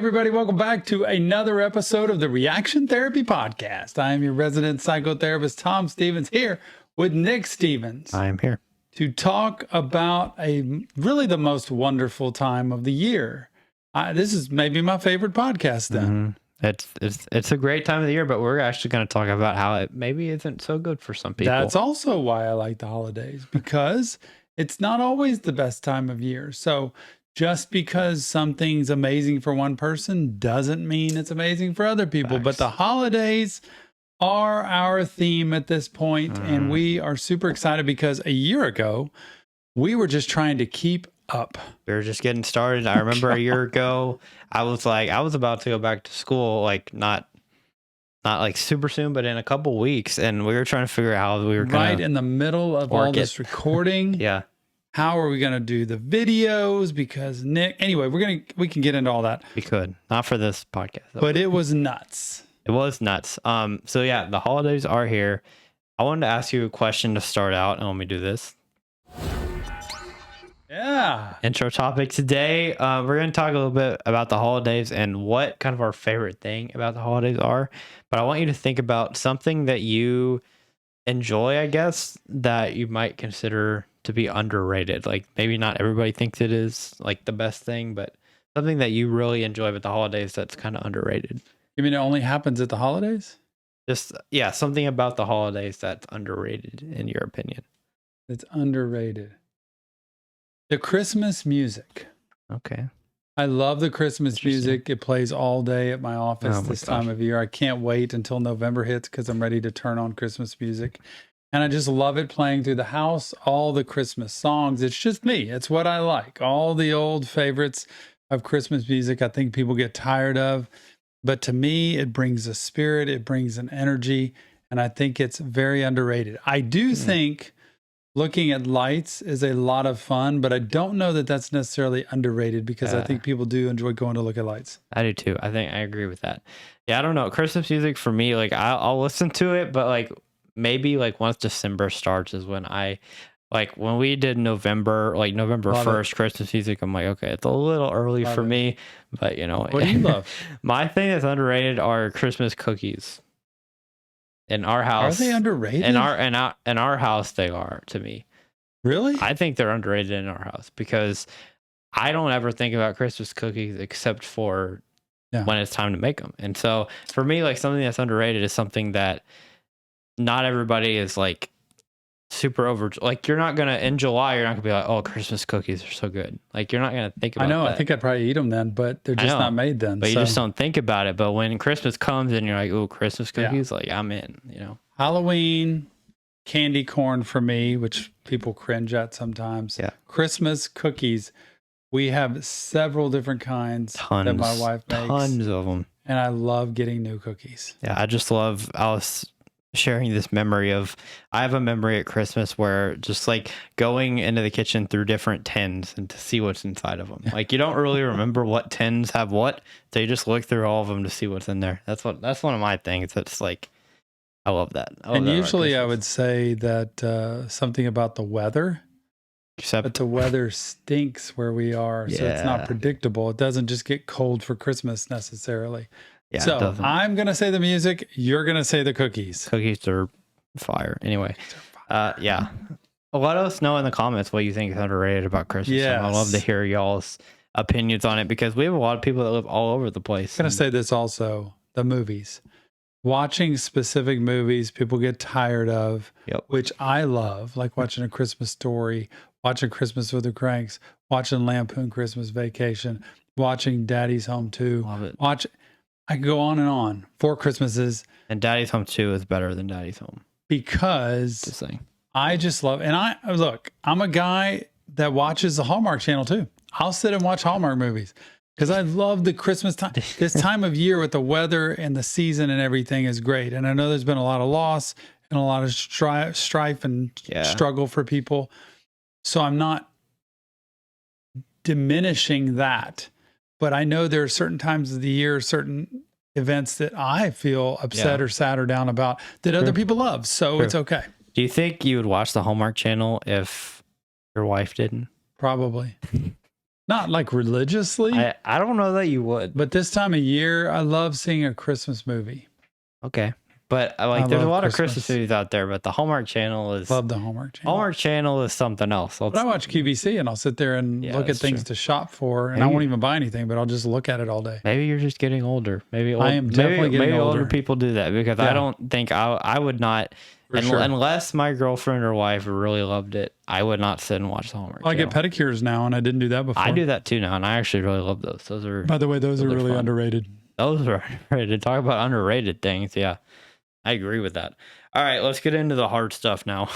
everybody. Welcome back to another episode of the Reaction Therapy Podcast. I am your resident psychotherapist, Tom Stevens, here with Nick Stevens. I am here to talk about really the most wonderful time of the year. This is maybe my favorite podcast then. It's a great time of the year, but we're actually going to talk about how it maybe isn't so good for some people. That's also why I like the holidays, because it's not always the best time of year. So just because something's amazing for one person doesn't mean it's amazing for other people. Facts. But the holidays are our theme at this point, and we are super excited because a year ago, we were just trying to keep up. We were just getting started. I remember a year ago, I was about to go back to school, like not like super soon, but in a couple weeks, and we were trying to figure out how we were going right in the middle of all this recording. Yeah. How are we going to do the videos? Because Nick, anyway, we can get into all that. We could, not for this podcast, but it was nuts. It was nuts. So yeah, the holidays are here. I wanted to ask you a question to start out, and let me do this. Yeah. Intro topic today. We're going to talk a little bit about the holidays and what kind of our favorite thing about the holidays are. But I want you to think about something that you enjoy, I guess, that you might consider to be underrated. Like maybe not everybody thinks it is like the best thing, but something that you really enjoy with the holidays that's kind of underrated. You mean it only happens at the holidays? Just, yeah, something about the holidays that's underrated in your opinion. It's underrated. The Christmas music. Okay. I love the Christmas music. It plays all day at my office this time of year. I can't wait until November hits because I'm ready to turn on Christmas music. And I just love it playing through the house, all the Christmas songs. It's just me. It's what I like. All the old favorites of Christmas music I think people get tired of. But to me, it brings a spirit. It brings an energy. And I think it's very underrated. I do think looking at lights is a lot of fun, but I don't know that that's necessarily underrated because I think people do enjoy going to look at lights. I do too. I agree with that. Yeah, I don't know. Christmas music for me, like I'll listen to it, but like maybe like once December starts is when when we did November 1st Christmas music, I'm like, okay, it's a little early for me, but you know. What do you love? My thing that's underrated are Christmas cookies. In our house. Are they underrated? In our house, they are to me. Really? I think they're underrated in our house because I don't ever think about Christmas cookies except for when it's time to make them. And so for me, like something that's underrated is something that not everybody is like super over. Like you're not gonna in July, you're not gonna be like, oh, Christmas cookies are so good. Like you're not gonna think about. I know. That. I think I'd probably eat them then, but they're just not made then. But you just don't think about it. But when Christmas comes and you're like, oh, Christmas cookies, like I'm in. You know, Halloween candy corn for me, which people cringe at sometimes. Yeah. Christmas cookies. We have several different kinds that my wife makes. Tons of them. And I love getting new cookies. Yeah, I was sharing this memory of, I have a memory at Christmas where just like going into the kitchen through different tins and to see what's inside of them. Like you don't really remember what tins have what, so you just look through all of them to see what's in there. That's one of my things. That's like, I love that. And usually I would say that something about the weather, but the weather stinks where we are, so it's not predictable. It doesn't just get cold for Christmas necessarily. Yeah, so I'm going to say the music. You're going to say the cookies. Cookies are fire. Anyway, yeah. Let us know in the comments what you think is underrated about Christmas. Yes. I'd love to hear y'all's opinions on it because we have a lot of people that live all over the place. I'm going to say this also, the movies. Watching specific movies people get tired of, which I love, like watching A Christmas Story, watching Christmas with the Cranks, watching Lampoon Christmas Vacation, watching Daddy's Home 2. Love it. I can go on and on. 4 Christmases. And Daddy's Home 2 is better than Daddy's Home. Because I just love, and I'm a guy that watches the Hallmark Channel too. I'll sit and watch Hallmark movies because I love the Christmas time. This time of year with the weather and the season and everything is great. And I know there's been a lot of loss and a lot of strife and struggle for people. So I'm not diminishing that. But I know there are certain times of the year, certain events that I feel upset or sad or down about that other people love. So it's okay. Do you think you would watch the Hallmark Channel if your wife didn't? Probably. Not like religiously, I don't know that you would. but this time of year, I love seeing a Christmas movie. Okay. But like, I there's a love lot of Christmas. Christmas movies out there, but the Hallmark Channel is Love the Hallmark Channel. Hallmark Channel is something else. But I watch QVC and I'll sit there and Yeah, look at that's things true. to shop for, and I Maybe- won't even buy anything, but I'll just look at it all day. Maybe you're just getting older. Maybe I am definitely getting older older. people do that, because Yeah. I don't think I would not, For sure. unless my girlfriend or wife really loved it, I would not sit and watch the Hallmark I Channel. get pedicures now, and I didn't do that before. I do that too now, and I actually really love those. Those are By the way, those are those are really fun. underrated. Those are underrated. Talk about underrated things. Yeah, I agree with that. All right, let's get into the hard stuff now.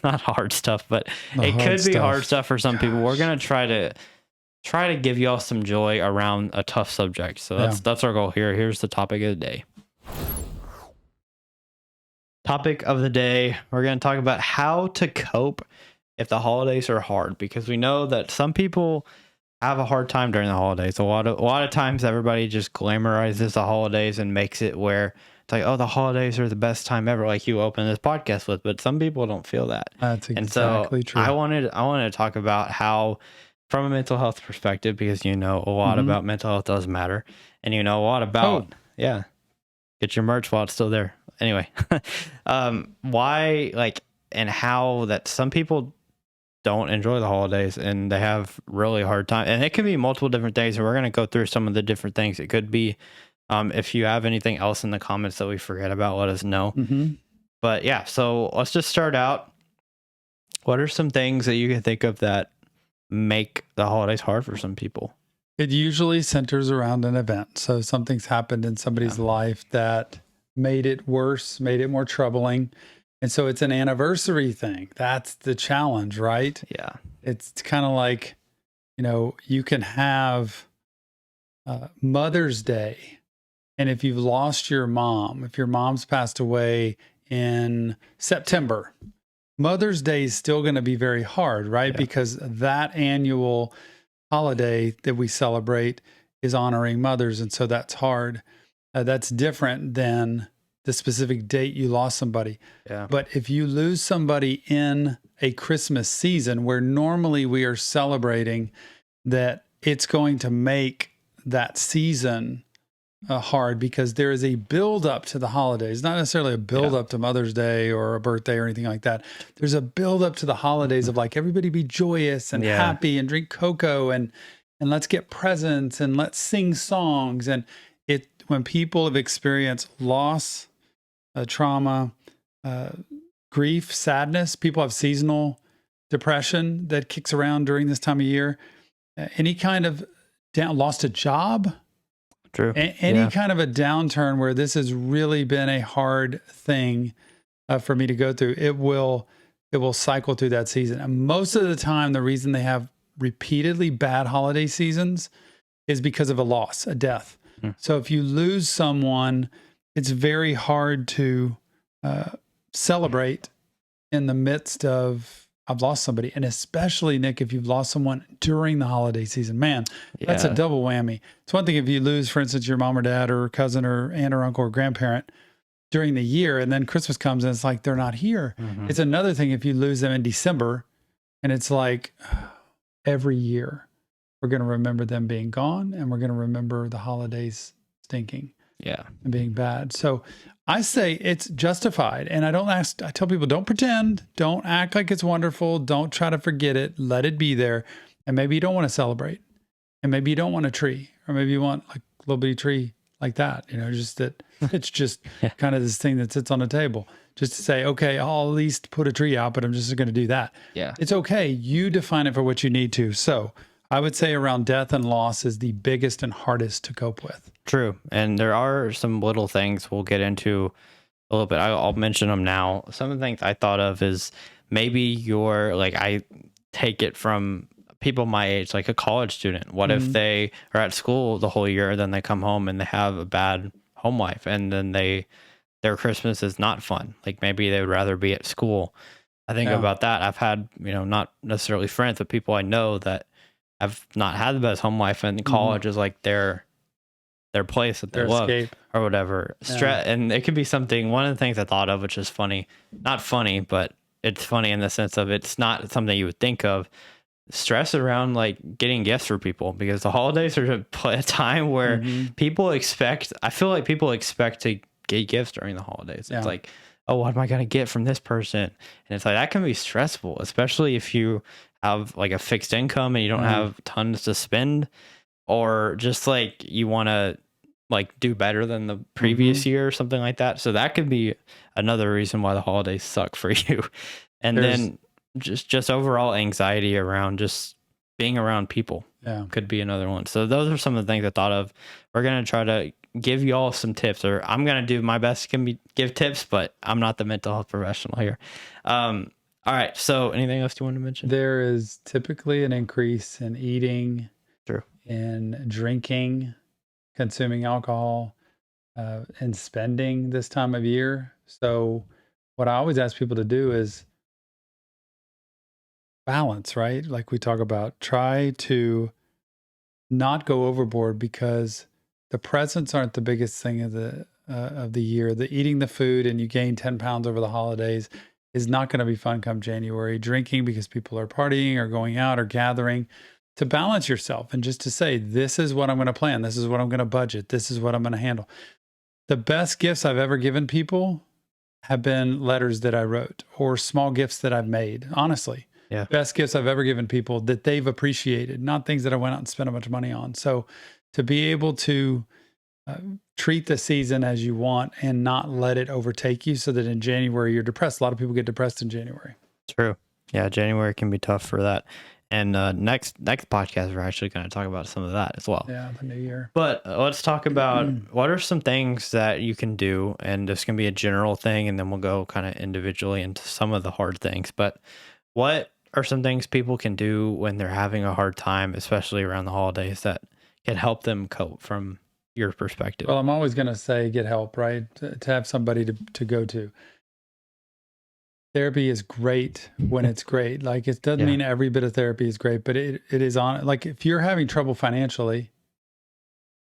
Not hard stuff, but The it hard could be stuff. hard stuff for some people. We're gonna try to give y'all some joy around a tough subject. So that's our goal here. Here's the topic of the day. Topic of the day. We're gonna talk about how to cope if the holidays are hard, because we know that some people have a hard time during the holidays. A lot of times everybody just glamorizes the holidays and makes it where it's like, oh, the holidays are the best time ever, like you open this podcast with. But some people don't feel that. That's exactly And so true. I wanted to talk about how, from a mental health perspective, because you know a lot about mental health does matter, and you know a lot about get your merch while it's still there. Anyway, why, like, and how that some people don't enjoy the holidays and they have really hard time, and it can be multiple different things, and we're going to go through some of the different things it could be. If you have anything else in the comments that we forget about, let us know. But yeah, so let's just start out. What are some things that you can think of that make the holidays hard for some people? It usually centers around an event. So something's happened in somebody's life that made it worse, made it more troubling. And so it's an anniversary thing. That's the challenge, right? Yeah. It's kind of like, you can have Mother's Day. And if you've lost your mom, if your mom's passed away in September, Mother's Day is still going to be very hard, right? Yeah. Because that annual holiday that we celebrate is honoring mothers. And so that's hard. That's different than the specific date you lost somebody. Yeah. But if you lose somebody in a Christmas season where normally we are celebrating, that it's going to make that season hard, because there is a build up to the holidays, not necessarily a build up to Mother's Day or a birthday or anything like that. There's a build up to the holidays of like, everybody be joyous and happy and drink cocoa and let's get presents and let's sing songs. And when people have experienced loss, trauma, grief, sadness, people have seasonal depression that kicks around during this time of year, any kind of lost a job, True. Any kind of a downturn where this has really been a hard thing for me to go through, it will cycle through that season. And most of the time, the reason they have repeatedly bad holiday seasons is because of a loss, a death. So if you lose someone, it's very hard to celebrate in the midst of, I've lost somebody. And especially, Nick, if you've lost someone during the holiday season, man, that's a double whammy. It's one thing if you lose, for instance, your mom or dad or cousin or aunt or uncle or grandparent during the year, and then Christmas comes and it's like they're not here. It's another thing if you lose them in December and it's like every year we're going to remember them being gone, and we're going to remember the holidays stinking and being bad. So I say it's justified. And I tell people, don't pretend, don't act like it's wonderful. Don't try to forget it. Let it be there. And maybe you don't want to celebrate, and maybe you don't want a tree, or maybe you want like a little bitty tree like that, just that it's just kind of this thing that sits on a table, just to say, okay, I'll at least put a tree out, but I'm just going to do that. Yeah. It's okay. You define it for what you need to. So I would say around death and loss is the biggest and hardest to cope with. True. And there are some little things we'll get into a little bit. I'll mention them now. Some of the things I thought of is maybe I take it from people my age, like a college student. What if they are at school the whole year, then they come home and they have a bad home life, and then their Christmas is not fun. Like maybe they would rather be at school. I think about that. I've had, not necessarily friends, but people I know that have not had the best home life, and college is like their place that they love, escape, or whatever. And it could be something. One of the things I thought of, which is funny, not funny, but it's funny in the sense of it's not something you would think of. stress around like getting gifts for people, because the holidays are a time where I feel like people expect to get gifts during the holidays. It's like, oh, what am I going to get from this person? And it's like, that can be stressful, especially if you have like a fixed income and you don't have tons to spend, or just like you want to like do better than the previous year or something like that. So that could be another reason why the holidays suck for you. And then just overall anxiety around just being around people could be another one. So those are some of the things I thought of. We're going to try to give you all some tips, or I'm going to do my best to give tips, but I'm not the mental health professional here. All right. So anything else you want to mention? There is typically an increase in eating, in drinking, consuming alcohol, and spending this time of year. So what I always ask people to do is balance, right? Like we talk about, try to not go overboard, because the presents aren't the biggest thing of the year. The eating the food and you gain 10 pounds over the holidays is not going to be fun come January. Drinking because people are partying or going out or gathering. To balance yourself and just to say, this is what I'm going to plan. This is what I'm going to budget. This is what I'm going to handle. The best gifts I've ever given people have been letters that I wrote or small gifts that I've made. Honestly, best gifts I've ever given people that they've appreciated, not things that I went out and spent a bunch of money on. So to be able to treat the season as you want and not let it overtake you, so that in January you're depressed. A lot of people get depressed in January. True. Yeah, January can be tough for that. And next podcast, we're actually going to talk about some of that as well. Yeah, the new year. But let's talk about what are some things that you can do. And this can be a general thing, and then we'll go kind of individually into some of the hard things. But what are some things people can do when they're having a hard time, especially around the holidays, that can help them cope from your perspective? Well, I'm always going to say get help, right? To have somebody to go to. Therapy is great when it's great. Like, it doesn't mean every bit of therapy is great, but it is on. Like, if you're having trouble financially,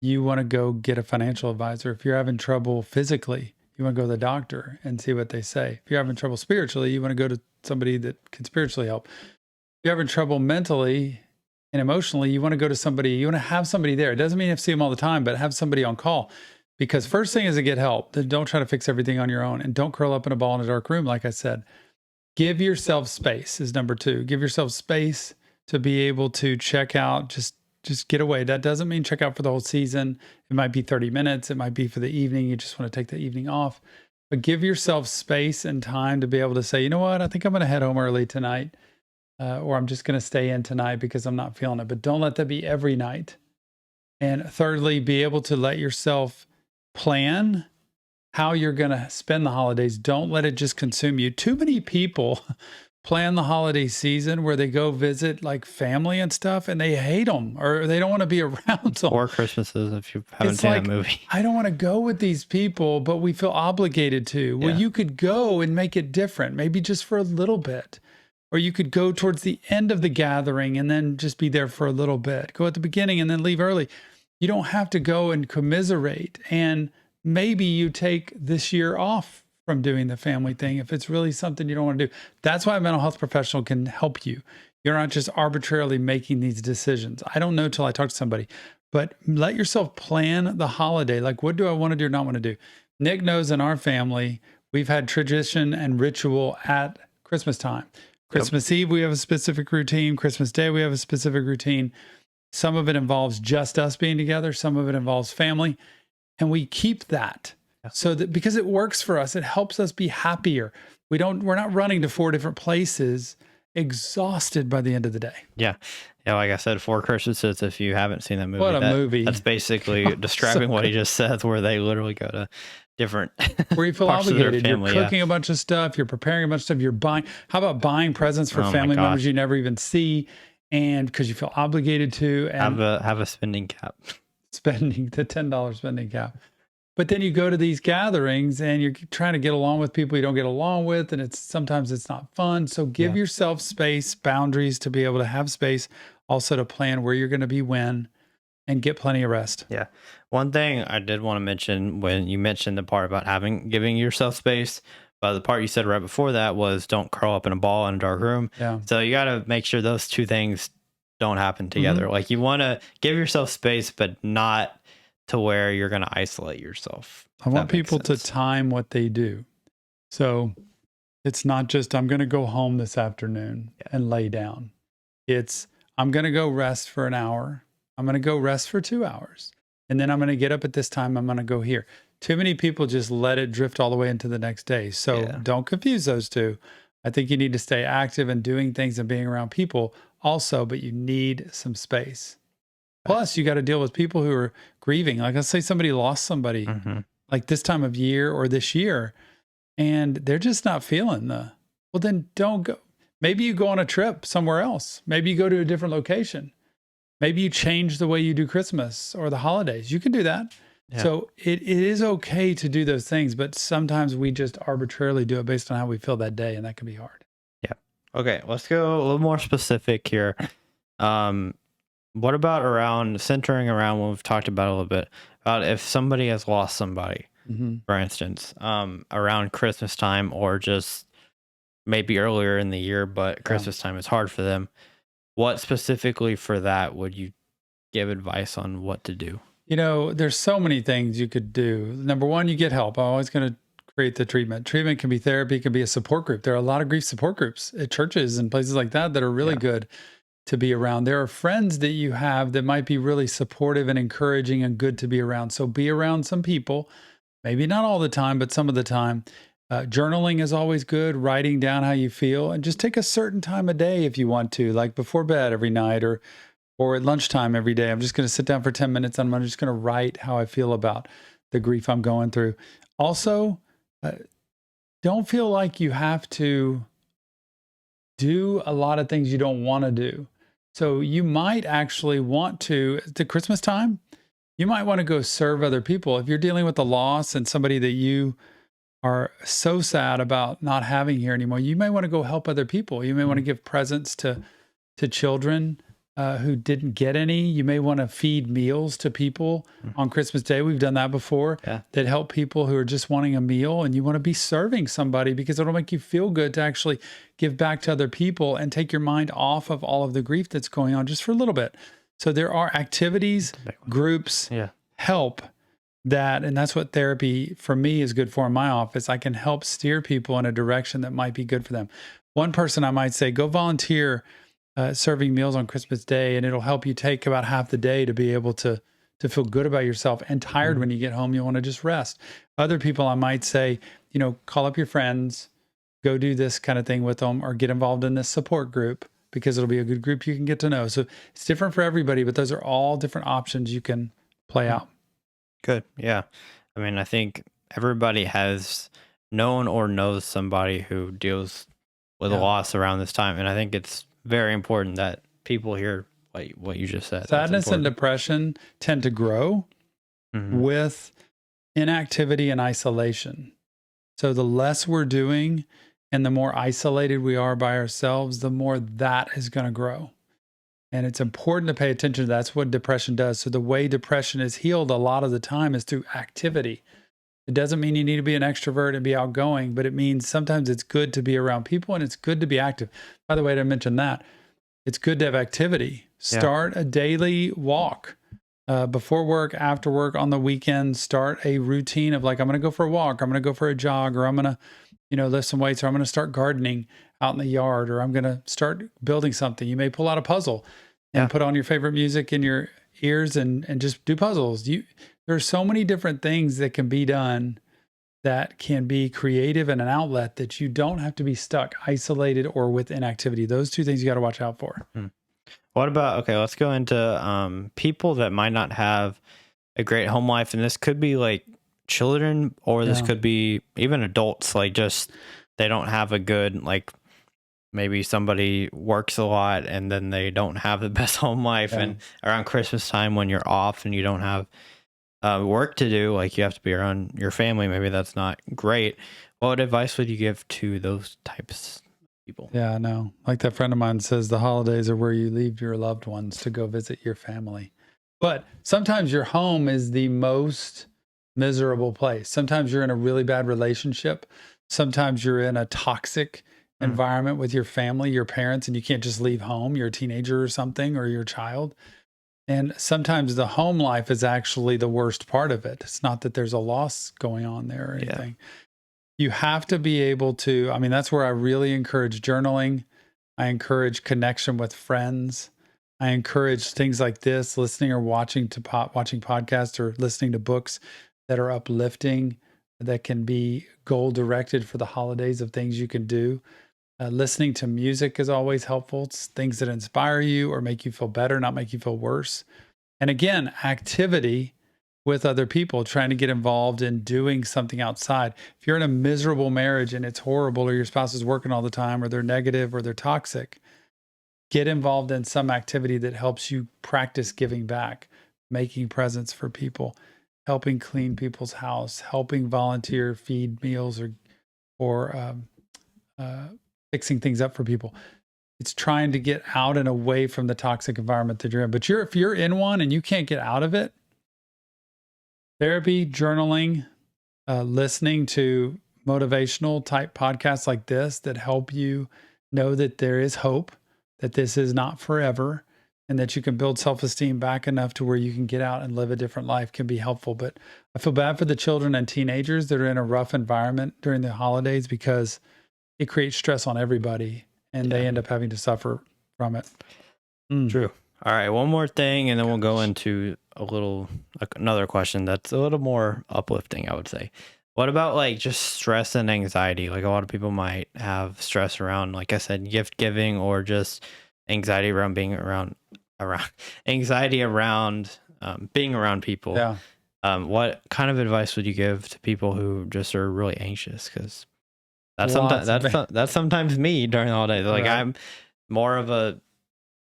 you want to go get a financial advisor. If you're having trouble physically, you want to go to the doctor and see what they say. If you're having trouble spiritually, you want to go to somebody that can spiritually help. If you're having trouble mentally and emotionally, you want to go to somebody, you want to have somebody there. It doesn't mean you have to see them all the time, but have somebody on call. Because first thing is to get help. Then don't try to fix everything on your own, and don't curl up in a ball in a dark room. Like I said, give yourself space is number 2. Give yourself space to be able to check out, just get away. That doesn't mean check out for the whole season. It might be 30 minutes. It might be for the evening. You just want to take the evening off, but give yourself space and time to be able to say, you know what, I think I'm going to head home early tonight, or I'm just going to stay in tonight because I'm not feeling it. But don't let that be every night. And thirdly, be able to let yourself plan how you're going to spend the holidays. Don't let it just consume you. Too many people plan the holiday season where they go visit like family and stuff, and they hate them, or they don't want to be around them. Or Christmases, if you haven't seen that movie. I don't want to go with these people, but we feel obligated to. Well, you could go and make it different, maybe just for a little bit. Or you could go towards the end of the gathering and then just be there for a little bit. Go at the beginning and then leave early. You don't have to go and commiserate. And maybe you take this year off from doing the family thing if it's really something you don't want to do. That's why a mental health professional can help you. You're not just arbitrarily making these decisions. I don't know till I talk to somebody, but let yourself plan the holiday. Like, what do I want to do or not want to do? Nick knows in our family, we've had tradition and ritual at Christmas time. Christmas Eve, we have a specific routine. Christmas Day, we have a specific routine. Some of it involves just us being together. Some of it involves family. And we keep that so that, because it works for us, it helps us be happier. We're not running to 4 different places, exhausted by the end of the day. Yeah. Yeah. Like I said, 4 Christmases, if you haven't seen that movie. What a movie. That's basically describing what he just said, where they literally go to different where you feel obligated. You're cooking a bunch of stuff. You're preparing a bunch of stuff. You're buying. How about buying presents for family members you never even see? And because you feel obligated to, and have a spending cap, spending the $10 spending cap. But then you go to these gatherings and you're trying to get along with people you don't get along with, and sometimes it's not fun. So give yourself space, boundaries to be able to have space, also to plan where you're going to be when, and get plenty of rest. Yeah. One thing I did want to mention when you mentioned the part about giving yourself space, But the part you said right before that was don't curl up in a ball in a dark room. Yeah. So you got to make sure those two things don't happen together. Like you want to give yourself space, but not to where you're going to isolate yourself. I want people to time what they do. So it's not just, I'm going to go home this afternoon and lay down. It's, I'm going to go rest for an hour. I'm going to go rest for 2 hours. And then I'm going to get up at this time. I'm going to go here. Too many people just let it drift all the way into the next day. So don't confuse those two. I think you need to stay active and doing things and being around people also, but you need some space. Plus, you got to deal with people who are grieving. Like, let's say somebody lost somebody like this time of year or this year, and they're just not feeling well, then don't go. Maybe you go on a trip somewhere else. Maybe you go to a different location. Maybe you change the way you do Christmas or the holidays. You can do that. Yeah. So it is okay to do those things, but sometimes we just arbitrarily do it based on how we feel that day, and that can be hard. Yeah. Okay, let's go a little more specific here. What about centering around what we've talked about a little bit, about if somebody has lost somebody, for instance, around Christmas time or just maybe earlier in the year, but Christmas time is hard for them. What specifically for that would you give advice on what to do? You know, there's so many things you could do. Number one, you get help. I'm always going to create the treatment. Treatment can be therapy, can be a support group. There are a lot of grief support groups at churches and places like that are really good to be around. There are friends that you have that might be really supportive and encouraging and good to be around. So be around some people, maybe not all the time, but some of the time. Journaling is always good, writing down how you feel, and just take a certain time of day if you want to, like before bed every night or at lunchtime every day. I'm just going to sit down for 10 minutes and I'm just going to write how I feel about the grief I'm going through. Also, don't feel like you have to do a lot of things you don't want to do. So you might actually want to, at the Christmas time, you might want to go serve other people. If you're dealing with a loss and somebody that you are so sad about not having here anymore, you may want to go help other people. You may want to give presents to children who didn't get any. You may want to feed meals to people on Christmas Day. We've done that before. That help people who are just wanting a meal, and you want to be serving somebody because it'll make you feel good to actually give back to other people and take your mind off of all of the grief that's going on just for a little bit. So there are activities, groups, help that, and that's what therapy for me is good for in my office. I can help steer people in a direction that might be good for them. One person I might say, go volunteer serving meals on Christmas Day, and it'll help you take about half the day to be able to feel good about yourself and tired when you get home. You want to just rest. Other people I might say, you know, call up your friends, go do this kind of thing with them, or get involved in this support group because it'll be a good group you can get to know. So it's different for everybody, but those are all different options you can play out. Good. Yeah. I mean, I think everybody has known or knows somebody who deals with a loss around this time. And I think it's very important that people hear what you just said. Sadness and depression tend to grow with inactivity and isolation. So the less we're doing and the more isolated we are by ourselves, the more that is going to grow. And it's important to pay attention to that. That's what depression does. So the way depression is healed a lot of the time is through activity. It doesn't mean you need to be an extrovert and be outgoing, but it means sometimes it's good to be around people and it's good to be active. By the way, I didn't mention that. It's good to have activity. Start a daily walk before work, after work, on the weekend. Start a routine of like, I'm going to go for a walk, I'm going to go for a jog, or I'm going to, lift some weights, or I'm going to start gardening out in the yard, or I'm going to start building something. You may pull out a puzzle and put on your favorite music in your ears and just do puzzles. There are so many different things that can be done that can be creative and an outlet that you don't have to be stuck, isolated, or with inactivity. Those two things you got to watch out for. What about, okay, let's go into people that might not have a great home life. And this could be like children, or this could be even adults, like just they don't have a good, like maybe somebody works a lot and then they don't have the best home life. And around Christmas time when you're off and you don't have work to do, like you have to be around your family, maybe that's not great. What advice would you give to those types of people? Yeah, I know. Like that friend of mine says, the holidays are where you leave your loved ones to go visit your family. But sometimes your home is the most miserable place. Sometimes you're in a really bad relationship. Sometimes you're in a toxic environment with your family, your parents, and you can't just leave home. You're a teenager or something, or your child. And sometimes the home life is actually the worst part of it. It's not that there's a loss going on there or anything. You have to be able to, I mean, that's where I really encourage journaling. I encourage connection with friends. I encourage things like this, listening or watching podcasts or listening to books that are uplifting, that can be goal directed for the holidays of things you can do. Listening to music is always helpful. It's things that inspire you or make you feel better, not make you feel worse. And again, activity with other people, trying to get involved in doing something outside. If you're in a miserable marriage and it's horrible, or your spouse is working all the time, or they're negative, or they're toxic, get involved in some activity that helps you practice giving back, making presents for people, helping clean people's house, helping volunteer feed meals, or fixing things up for people. It's trying to get out and away from the toxic environment that you're in. But if you're in one and you can't get out of it, therapy, journaling, listening to motivational type podcasts like this that help you know that there is hope, that this is not forever, and that you can build self-esteem back enough to where you can get out and live a different life can be helpful. But I feel bad for the children and teenagers that are in a rough environment during the holidays, because it creates stress on everybody and they end up having to suffer from it. True. All right, one more thing, and then we'll go into another question that's a little more uplifting, I would say. What about like just stress and anxiety? Like a lot of people might have stress around, like I said, gift giving, or just anxiety around being around anxiety around being around people. Yeah. What kind of advice would you give to people who just are really anxious? Because that's sometimes me during the holidays. Like I'm more of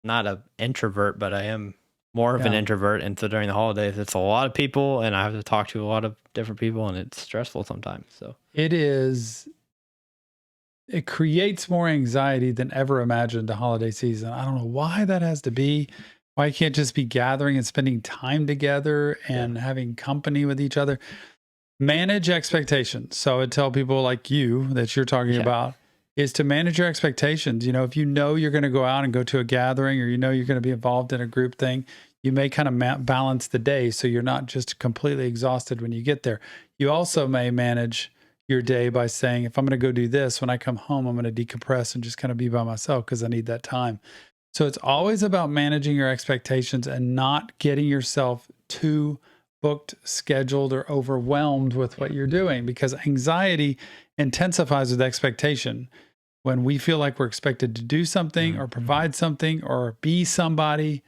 not an introvert, but I am more of an introvert. And so during the holidays, it's a lot of people and I have to talk to a lot of different people, and it's stressful sometimes. So it creates more anxiety than ever imagined the holiday season. I don't know why that has to be. Why you can't just be gathering and spending time together and having company with each other. Manage expectations. So I would tell people like you that you're talking about is to manage your expectations. You know, if you know you're going to go out and go to a gathering, or you know you're going to be involved in a group thing, you may kind of balance the day so you're not just completely exhausted when you get there. You also may manage your day by saying, if I'm going to go do this, when I come home, I'm going to decompress and just kind of be by myself because I need that time. So it's always about managing your expectations and not getting yourself too booked, scheduled, or overwhelmed with what you're doing, because anxiety intensifies with expectation. When we feel like we're expected to do something or provide something or be somebody,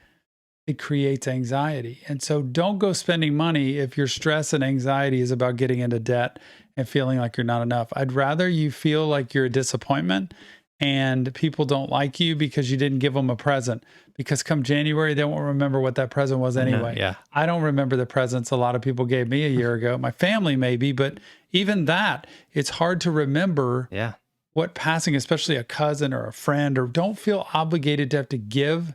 it creates anxiety. And so don't go spending money if your stress and anxiety is about getting into debt and feeling like you're not enough. I'd rather you feel like you're a disappointment and people don't like you because you didn't give them a present, because come January, they won't remember what that present was anyway. I don't remember the presents a lot of people gave me a year ago. My family maybe, but even that, it's hard to remember what passing, especially a cousin or a friend, or don't feel obligated to have to give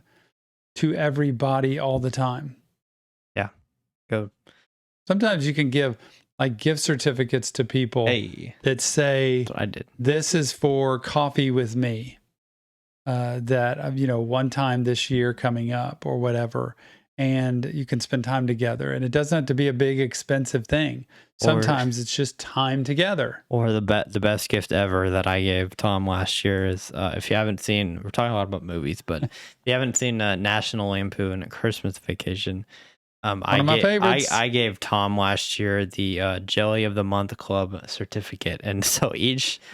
to everybody all the time. Yeah. Go. Sometimes you can give like gift certificates to people that say, that's what I did. This is for coffee with me, that, you know, one time this year coming up or whatever. And you can spend time together, and it doesn't have to be a big expensive thing. Sometimes it's just time together. Or the best gift ever that I gave Tom last year is, if you haven't seen, we're talking a lot about movies, but if you haven't seen National Lampoon Christmas Vacation, one of my favorites. I gave Tom last year the Jelly of the Month Club certificate, and so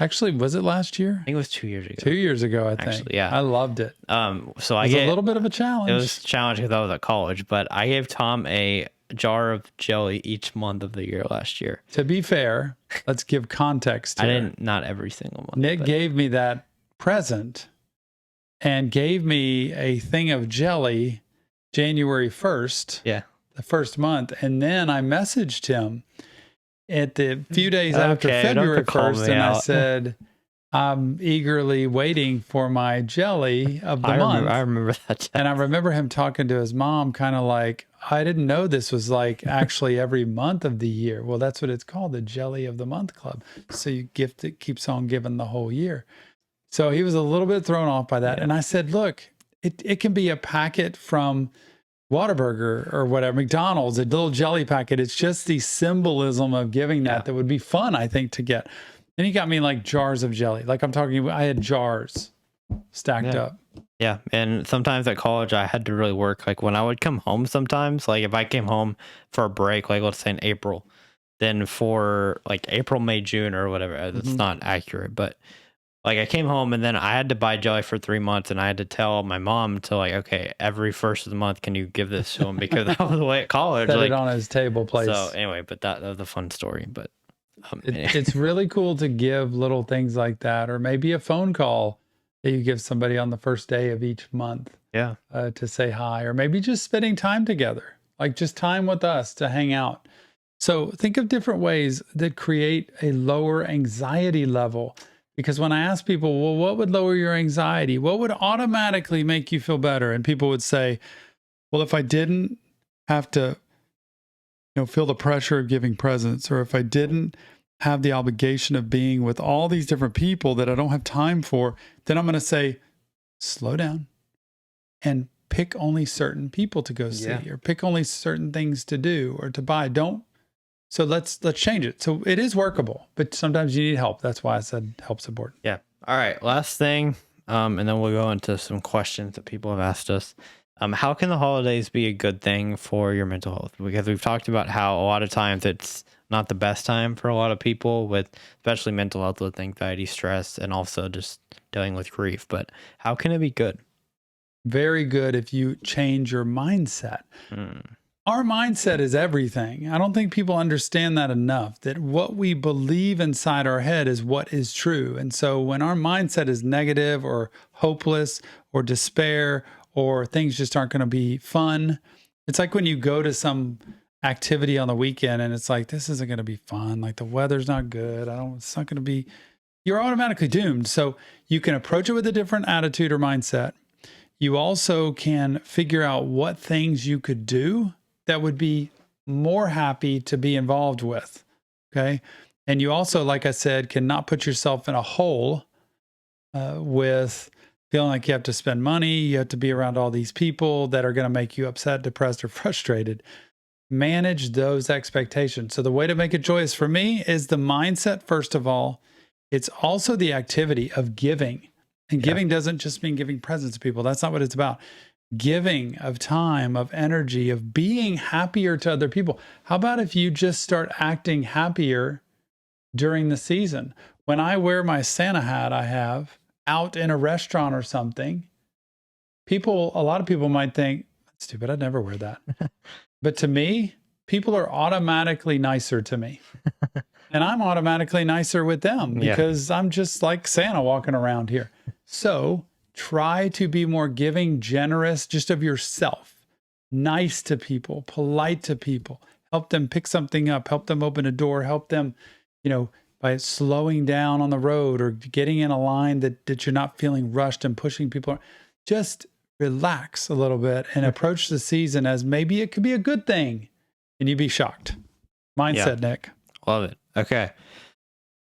Actually, was it last year? I think it was 2 years ago. 2 years ago, I think. Actually, yeah, I loved it. So it was a little bit of a challenge. It was a challenge because I was at college, but I gave Tom a jar of jelly each month of the year last year. To be fair, let's give context here. Not every single month. Nick gave me that present and gave me a thing of jelly January 1st. Yeah. The first month. And then I messaged him at the few days after February 1st, and I said, I'm eagerly waiting for my jelly of the month. I remember that. And I remember him talking to his mom, kind of like, I didn't know this was like actually every month of the year. Well, that's what it's called, the Jelly of the Month Club. So you gift it, keeps on giving the whole year. So he was a little bit thrown off by that. Yeah. And I said, look, it can be a packet from Whataburger or whatever, McDonald's, a little jelly packet. It's just the symbolism of giving that would be fun, I think, to get. And he got me like jars of jelly. Like I'm talking, I had jars stacked up. Yeah. And sometimes at college, I had to really work. Like when I would come home sometimes, like if I came home for a break, like let's say in April, then for like April, May, June or whatever, that's not accurate, but like I came home and then I had to buy jelly for 3 months and I had to tell my mom to like, okay, every first of the month, can you give this to him? Because that was the way at college. Set like, it on his table place. So anyway, but that was a fun story. But it's really cool to give little things like that, or maybe a phone call that you give somebody on the first day of each month. Yeah. To say hi, or maybe just spending time together, like just time with us to hang out. So think of different ways that create a lower anxiety level. Because when I ask people, well, what would lower your anxiety? What would automatically make you feel better? And people would say, well, if I didn't have to, feel the pressure of giving presents, or if I didn't have the obligation of being with all these different people that I don't have time for, then I'm going to say, slow down and pick only certain people to go see, or pick only certain things to do or to buy. So let's change it. So it is workable, but sometimes you need help. That's why I said help's important. Yeah. All right. Last thing, and then we'll go into some questions that people have asked us. How can the holidays be a good thing for your mental health? Because we've talked about how a lot of times it's not the best time for a lot of people with especially mental health, with anxiety, stress, and also just dealing with grief. But how can it be good? Very good if you change your mindset. Our mindset is everything. I don't think people understand that enough, that what we believe inside our head is what is true. And so when our mindset is negative or hopeless or despair, or things just aren't going to be fun, it's like when you go to some activity on the weekend and it's like, this isn't going to be fun. Like the weather's not good. It's not going to be, you're automatically doomed. So you can approach it with a different attitude or mindset. You also can figure out what things you could do that would be more happy to be involved with. Okay. And you also, like I said, cannot put yourself in a hole with feeling like you have to spend money. You have to be around all these people that are going to make you upset, depressed, or frustrated. Manage those expectations. So the way to make it joyous for me is the mindset, first of all. It's also the activity of giving. And giving doesn't just mean giving presents to people. That's not what it's about. Giving of time, of energy, of being happier to other people. How about if you just start acting happier during the season? When I wear my Santa hat I have out in a restaurant or something, a lot of people might think, that's stupid, I'd never wear that. But to me, people are automatically nicer to me. And I'm automatically nicer with them because I'm just like Santa walking around here. So try to be more giving, generous, just of yourself, nice to people, polite to people, help them pick something up, help them open a door, help them, by slowing down on the road or getting in a line that you're not feeling rushed and pushing people. Just relax a little bit and approach the season as maybe it could be a good thing, and you'd be shocked. Mindset, Nick. Love it. Okay.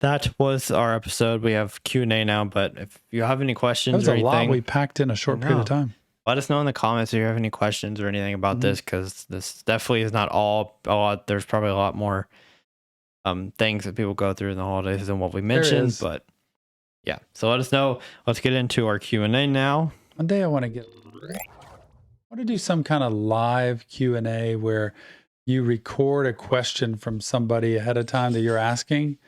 That was our episode. We have Q&A now, but if you have any questions or anything. That was a lot we packed in a short period of time. Let us know in the comments if you have any questions or anything about this, because this definitely is not all. There's probably a lot more things that people go through in the holidays than what we mentioned. But yeah, so let us know. Let's get into our Q&A now. One day I want to do some kind of live Q&A where you record a question from somebody ahead of time that you're asking,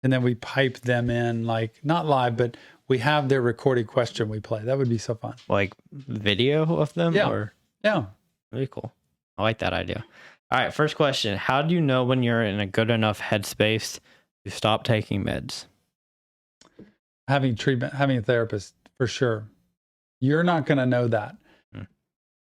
and then we pipe them in, like not live, but we have their recorded question we play. That would be so fun. Like video of them? Yeah. Really cool. I like that idea. All right, first question. How do you know when you're in a good enough headspace to stop taking meds? Having treatment, having a therapist, for sure. You're not going to know that.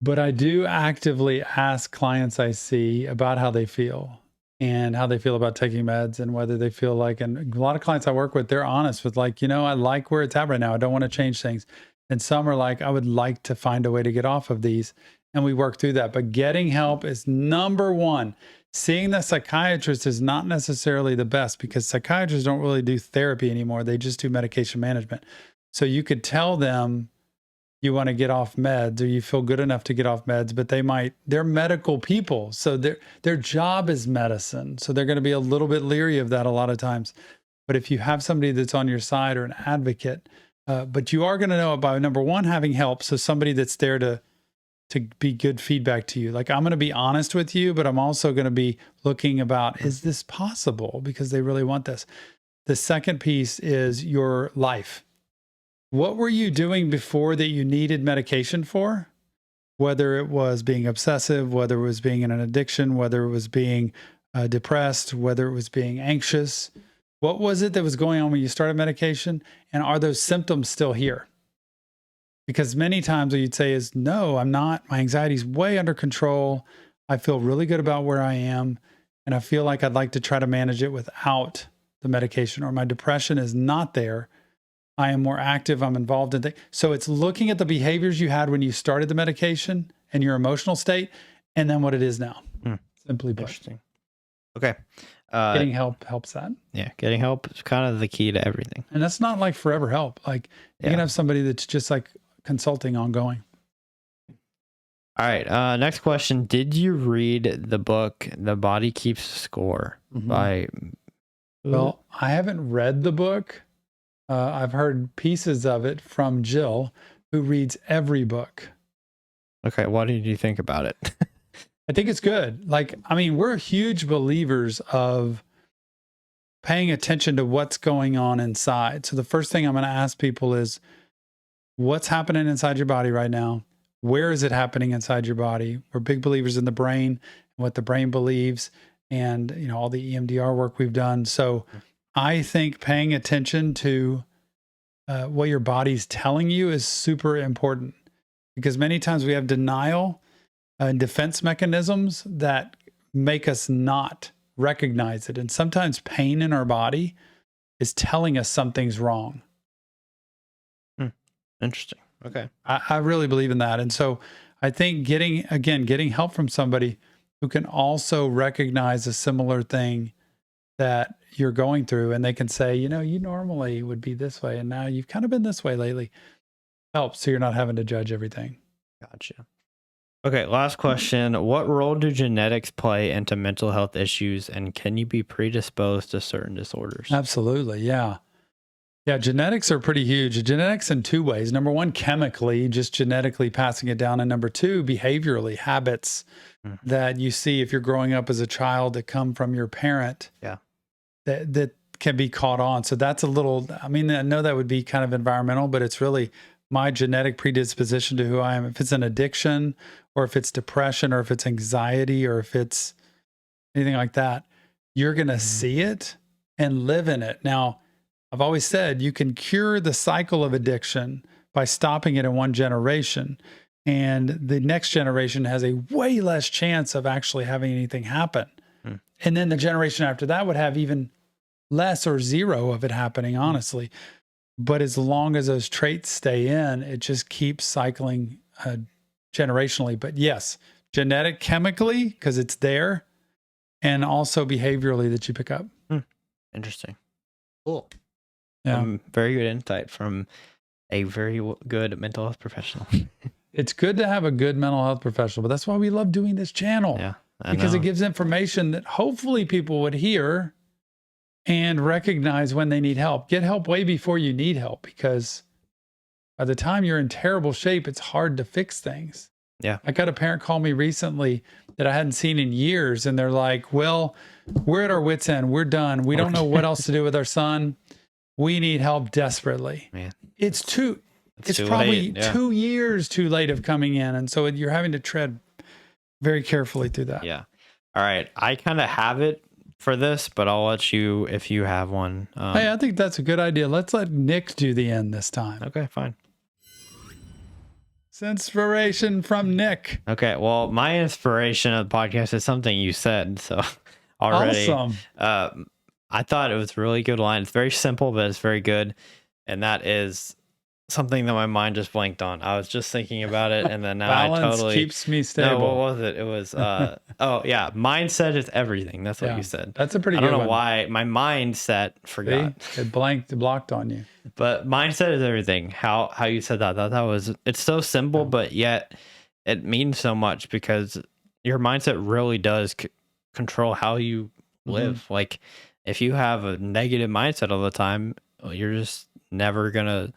But I do actively ask clients I see about how they feel and how they feel about taking meds and whether they feel like, and a lot of clients I work with, they're honest with like, I like where it's at right now. I don't want to change things. And some are like, I would like to find a way to get off of these. and we work through that. But getting help is number one. Seeing the psychiatrist is not necessarily the best because psychiatrists don't really do therapy anymore. They just do medication management. So you could tell them you want to get off meds or you feel good enough to get off meds, but they're medical people. So their job is medicine. So they're going to be a little bit leery of that a lot of times. But if you have somebody that's on your side or an advocate, but you are going to know it by number one, having help. So somebody that's there to be good feedback to you. Like, I'm going to be honest with you, but I'm also going to be looking about, is this possible? Because they really want this. The second piece is your life. What were you doing before that you needed medication for? Whether it was being obsessive, whether it was being in an addiction, whether it was being depressed, whether it was being anxious. What was it that was going on when you started medication? And are those symptoms still here? Because many times what you'd say is, no, I'm not. My anxiety's way under control. I feel really good about where I am. And I feel like I'd like to try to manage it without the medication, or my depression is not there. I am more active. I'm involved in things. So it's looking at the behaviors you had when you started the medication and your emotional state, and then what it is now. Simply put. Interesting. Okay. Getting help helps that. Yeah, getting help is kind of the key to everything. And that's not like forever help. Like you can have somebody that's just like consulting ongoing. All right. Next question. Did you read the book, The Body Keeps Score by... Well, I haven't read the book. I've heard pieces of it from Jill, who reads every book. Okay. What did you think about it? I think it's good. Like, I mean, we're huge believers of paying attention to what's going on inside. So the first thing I'm going to ask people is, what's happening inside your body right now? Where is it happening inside your body? We're big believers in the brain and what the brain believes, and all the EMDR work we've done. So I think paying attention to what your body's telling you is super important, because many times we have denial and defense mechanisms that make us not recognize it. And sometimes pain in our body is telling us something's wrong. Interesting. Okay. I really believe in that. And so I think getting help from somebody who can also recognize a similar thing that you're going through, and they can say, you normally would be this way, and now you've kind of been this way lately, helps, so you're not having to judge everything. Gotcha. Okay, last question. What role do genetics play into mental health issues, and can you be predisposed to certain disorders? Absolutely, yeah. Yeah, genetics are pretty huge. Genetics in two ways. Number one, chemically, just genetically passing it down. And number two, behaviorally, habits that you see if you're growing up as a child that come from your parent that can be caught on. So that's a little, I know that would be kind of environmental, but it's really my genetic predisposition to who I am. If it's an addiction, or if it's depression, or if it's anxiety, or if it's anything like that, you're going to see it and live in it. Now, I've always said you can cure the cycle of addiction by stopping it in one generation. And the next generation has a way less chance of actually having anything happen. And then the generation after that would have even less or zero of it happening, honestly. But as long as those traits stay in, it just keeps cycling generationally. But yes, genetic, chemically, because it's there, and also behaviorally that you pick up. Interesting. Cool. Yeah. Very good insight from a very good mental health professional. It's good to have a good mental health professional, but that's why we love doing this channel. Yeah, because it gives information that hopefully people would hear and recognize when they need help. Get help way before you need help, because by the time you're in terrible shape, it's hard to fix things. Yeah. I got a parent call me recently that I hadn't seen in years, and they're like, well, we're at our wits' end. We're done. We don't know what else to do with our son. We need help desperately. Man, it's probably 2 years too late of coming in. And so you're having to tread very carefully through that. Yeah. All right. I kind of have it for this, but I'll let you, if you have one. Hey, I think that's a good idea. Let's let Nick do the end this time. Okay, fine. It's inspiration from Nick. Okay. Well, my inspiration of the podcast is something you said. So already. Awesome. I thought it was a really good line. It's very simple, but it's very good. And that is, something that my mind just blanked on. I was just thinking about it, and then now I Balance totally keeps me stable. No, what was it? It was oh yeah, mindset is everything. That's what you said. That's a pretty I good don't know one. why my mindset forgot. See? It blocked on you. But mindset is everything. How you said that was, it's so simple, but yet it means so much, because your mindset really does control how you live. Like if you have a negative mindset all the time, you're just never gonna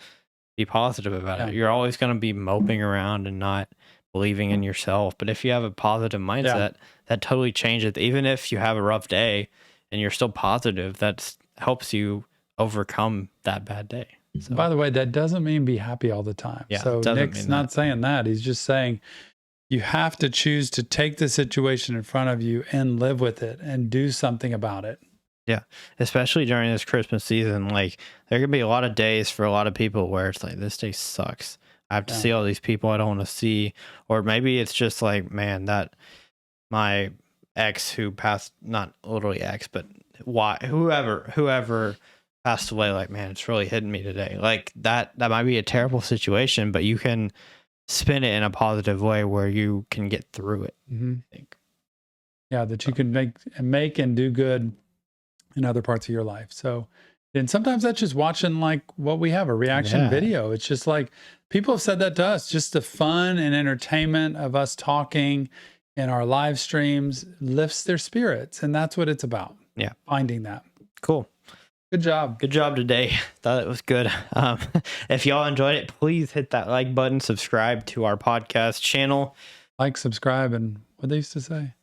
be positive about it. You're always gonna be moping around and not believing in yourself. But if you have a positive mindset, that totally changes it. Even if you have a rough day and you're still positive, that helps you overcome that bad day. So, by the way, that doesn't mean be happy all the time. Yeah, so Nick's not saying that. He's just saying you have to choose to take the situation in front of you and live with it and do something about it. Yeah, especially during this Christmas season. Like, there could be a lot of days for a lot of people where it's like, this day sucks. I have to see all these people I don't want to see. Or maybe it's just like, man, that my ex who passed, not literally ex, but whoever passed away, like, man, it's really hitting me today. Like that might be a terrible situation, but you can spin it in a positive way where you can get through it. I think. Yeah, that you can make and do good in other parts of your life. So, and sometimes that's just watching like what we have, a reaction video. It's just like people have said that to us, just the fun and entertainment of us talking in our live streams lifts their spirits. And that's what it's about. Yeah. Finding that. Cool. Good job. Good job today. Thought it was good. If y'all enjoyed it, please hit that like button, subscribe to our podcast channel. Like, subscribe, and what they used to say?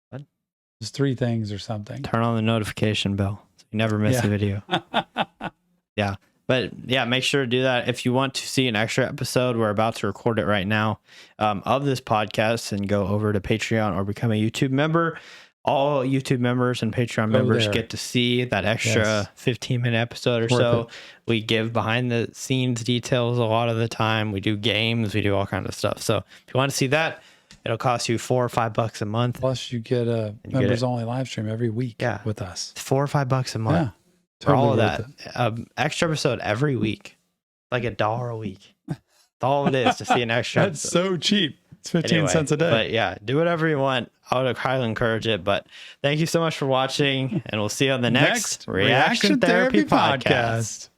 What? Just 3 things or something. Turn on the notification bell so you never miss a video. Yeah. But yeah, make sure to do that. If you want to see an extra episode, we're about to record it right now, of this podcast, and go over to Patreon or become a YouTube member. All YouTube members and Patreon members get to see that extra 15-minute episode or so. We give behind the scenes details a lot of the time. We do games, we do all kinds of stuff. So if you want to see that, it'll cost you $4 or $5 a month. Plus you get a members only live stream every week with us. $4 or $5 a month. Yeah, for all of that. Extra episode every week. Like $1 a week. That's all it is to see an extra That's episode. so cheap. It's 15 cents a day. But yeah, do whatever you want. I would highly encourage it. But thank you so much for watching, and we'll see you on the next Reaction Therapy podcast.